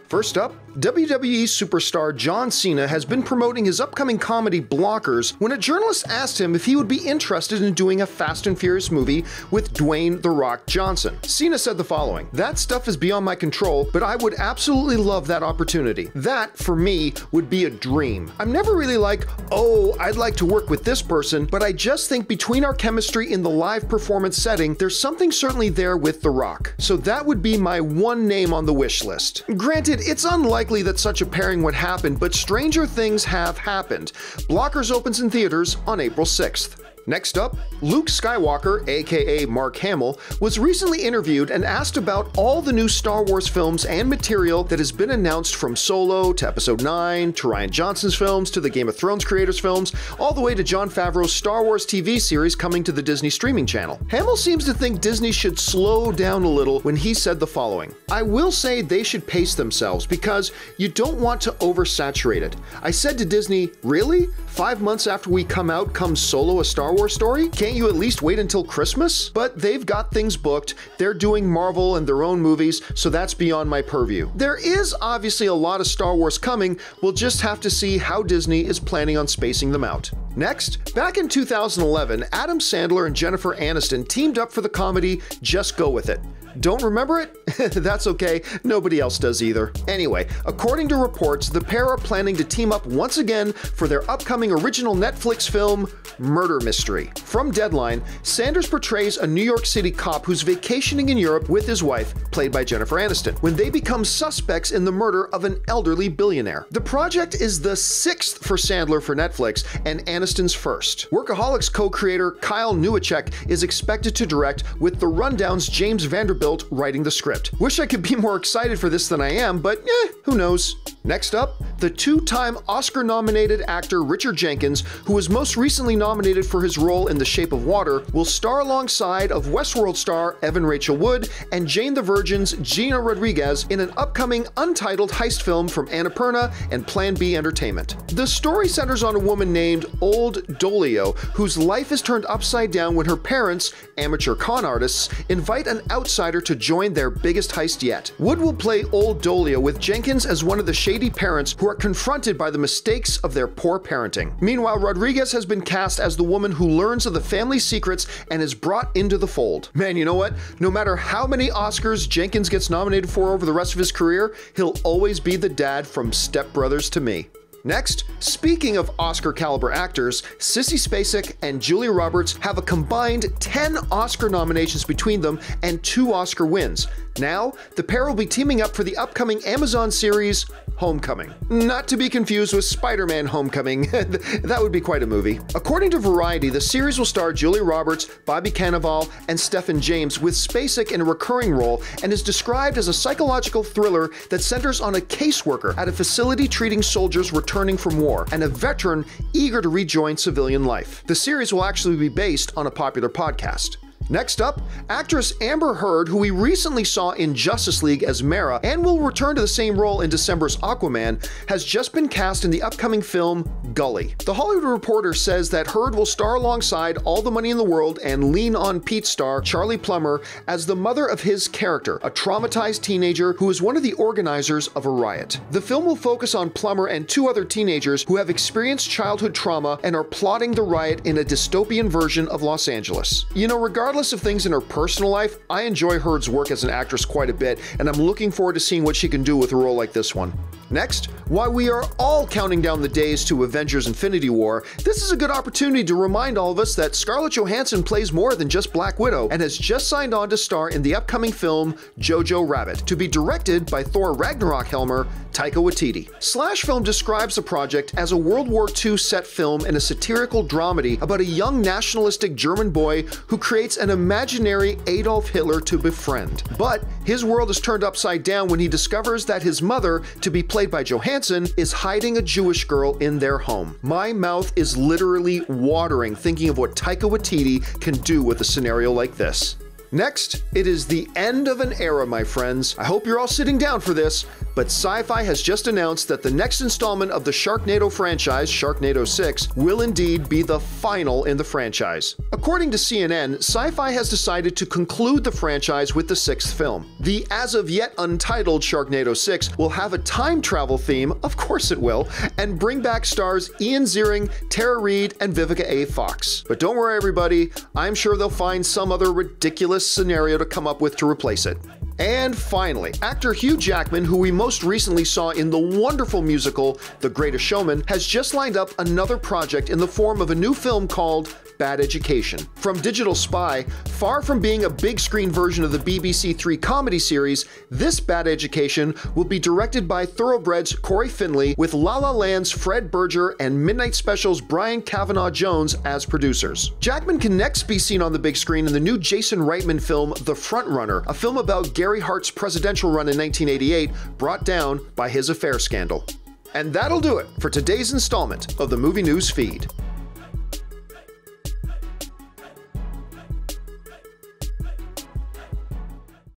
First up, WWE superstar John Cena has been promoting his upcoming comedy Blockers when a journalist asked him if he would be interested in doing a Fast and Furious movie with Dwayne "The Rock" Johnson. Cena said the following, "That stuff is beyond my control, but I would absolutely love that opportunity. That, for me, would be a dream. I'm never really like, oh, I'd like to work with this person, but I just think between our chemistry in the live performance setting, there's something certainly there with The Rock. So that would be my one name on the wish list." Granted, it's unlikely that such a pairing would happen, but stranger things have happened. Blockers opens in theaters on April 6th. Next up, Luke Skywalker, aka Mark Hamill, was recently interviewed and asked about all the new Star Wars films and material that has been announced, from Solo to Episode 9 to Rian Johnson's films to the Game of Thrones creators' films, all the way to Jon Favreau's Star Wars TV series coming to the Disney streaming channel. Hamill seems to think Disney should slow down a little when he said the following, "I will say they should pace themselves because you don't want to oversaturate it. I said to Disney, really? 5 months after we come out comes Solo, a Star Wars story? Can't you at least wait until Christmas?" But they've got things booked. They're doing Marvel and their own movies, so that's beyond my purview. There is obviously a lot of Star Wars coming. We'll just have to see how Disney is planning on spacing them out. Next, back in 2011, Adam Sandler and Jennifer Aniston teamed up for the comedy Just Go With It. Don't remember it? That's okay, nobody else does either. Anyway, according to reports, the pair are planning to team up once again for their upcoming original Netflix film, Murder Mystery. From Deadline, Sanders portrays a New York City cop who's vacationing in Europe with his wife, played by Jennifer Aniston, when they become suspects in the murder of an elderly billionaire. The project is the 6th for Sandler for Netflix and Aniston's first. Workaholics co-creator Kyle Newacek is expected to direct, with The Rundown's James Vanderbilt writing the script. Wish I could be more excited for this than I am, but who knows? Next up, the two-time Oscar-nominated actor Richard Jenkins, who was most recently nominated for his role in The Shape of Water, will star alongside of Westworld star Evan Rachel Wood and Jane the Virgin's Gina Rodriguez in an upcoming untitled heist film from Annapurna and Plan B Entertainment. The story centers on a woman named Old Dolio, whose life is turned upside down when her parents, amateur con artists, invite an outsider to join their biggest heist yet. Wood will play Old Dolio, with Jenkins as one of the shady parents who are confronted by the mistakes of their poor parenting. Meanwhile, Rodriguez has been cast as the woman who learns of the family's secrets and is brought into the fold. Man, you know what? No matter how many Oscars Jenkins gets nominated for over the rest of his career, he'll always be the dad from Step Brothers to me. Next, speaking of Oscar-caliber actors, Sissy Spacek and Julia Roberts have a combined 10 Oscar nominations between them and 2 Oscar wins. Now, the pair will be teaming up for the upcoming Amazon series Homecoming. Not to be confused with Spider-Man Homecoming. That would be quite a movie. According to Variety, the series will star Julia Roberts, Bobby Cannavale, and Stephen James, with Spacek in a recurring role, and is described as a psychological thriller that centers on a caseworker at a facility treating soldiers returning from war, and a veteran eager to rejoin civilian life. The series will actually be based on a popular podcast. Next up, actress Amber Heard, who we recently saw in Justice League as Mera and will return to the same role in December's Aquaman, has just been cast in the upcoming film Gully. The Hollywood Reporter says that Heard will star alongside All the Money in the World and Lean on Pete star Charlie Plummer as the mother of his character, a traumatized teenager who is one of the organizers of a riot. The film will focus on Plummer and 2 other teenagers who have experienced childhood trauma and are plotting the riot in a dystopian version of Los Angeles. You know, regardless of things in her personal life, I enjoy Heard's work as an actress quite a bit, and I'm looking forward to seeing what she can do with a role like this one. Next, while we are all counting down the days to Avengers Infinity War, this is a good opportunity to remind all of us that Scarlett Johansson plays more than just Black Widow and has just signed on to star in the upcoming film Jojo Rabbit, to be directed by Thor Ragnarok helmer Taika Waititi. Slash Film describes the project as a World War II set film and a satirical dramedy about a young nationalistic German boy who creates an imaginary Adolf Hitler to befriend. But his world is turned upside down when he discovers that his mother, to be played by Johansson, is hiding a Jewish girl in their home. My mouth is literally watering thinking of what Taika Waititi can do with a scenario like this. Next, it is the end of an era, my friends. I hope you're all sitting down for this. but Sci-Fi has just announced that the next installment of the Sharknado franchise, Sharknado 6, will indeed be the final in the franchise. According to CNN, Sci-Fi has decided to conclude the franchise with the 6th film. The as-of-yet untitled Sharknado 6 will have a time travel theme, of course it will, and bring back stars Ian Ziering, Tara Reid, and Vivica A. Fox. But don't worry everybody, I'm sure they'll find some other ridiculous scenario to come up with to replace it. And finally, actor Hugh Jackman, who we most recently saw in the wonderful musical The Greatest Showman, has just lined up another project in the form of a new film called Bad Education. From Digital Spy, far from being a big screen version of the BBC Three comedy series, this Bad Education will be directed by Thoroughbred's Corey Finley, with La La Land's Fred Berger and Midnight Special's Brian Kavanaugh Jones as producers. Jackman can next be seen on the big screen in the new Jason Reitman film The Frontrunner, a film about Gary Hart's presidential run in 1988, brought down by his affair scandal. And that'll do it for today's installment of the Movie News Feed.